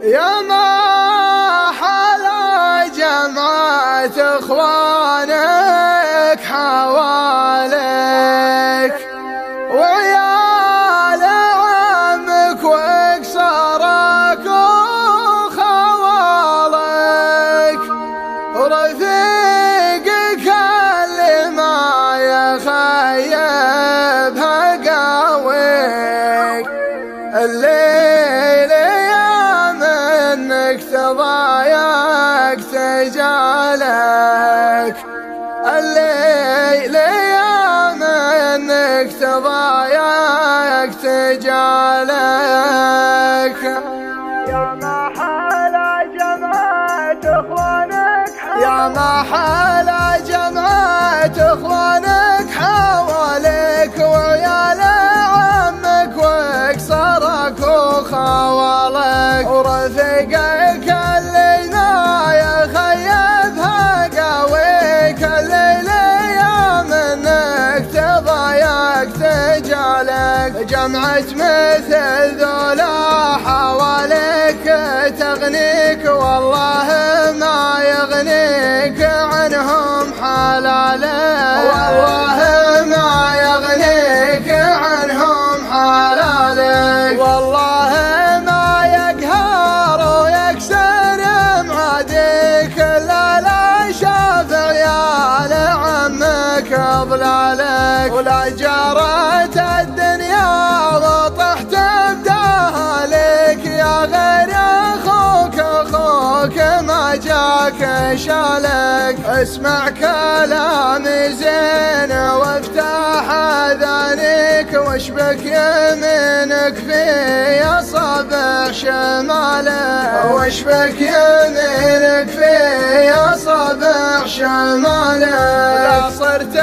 يا ما حلا جمعة اخوانك حواليك، وعيال عمك واكسارك وخوالك، ورفيقك اللي ما يخيبها قاويك. الليل تضايق تجالك، الليل يا منك تضايق تجالك. يا ما حلا جمعة اخوانك يا ما حلا جمعة اخوانك حواليك، وعيال عمك واكسرك وخوالك، ورفيقك اللي ما يخيبها قاويك. الليل يا منك تضايق تجالك، جمعة مثل ذولا حواليك تغنيك، والله ما يغنيك عنهم حلالك، والله ما يغنيك عنهم حلالك، والله ما يقهر ويكسر معاديك. لا لا شاف عيال عمك اضلالك، ولا جارت الدنيا وطحت بدهالك. يا غير اخوك ما جاك شالك، اسمع كلامي زين وافتح اذانك، واشبك يمينك في اصابع شمالك، واشبك يمينك في اصابع شمالك. لا صرت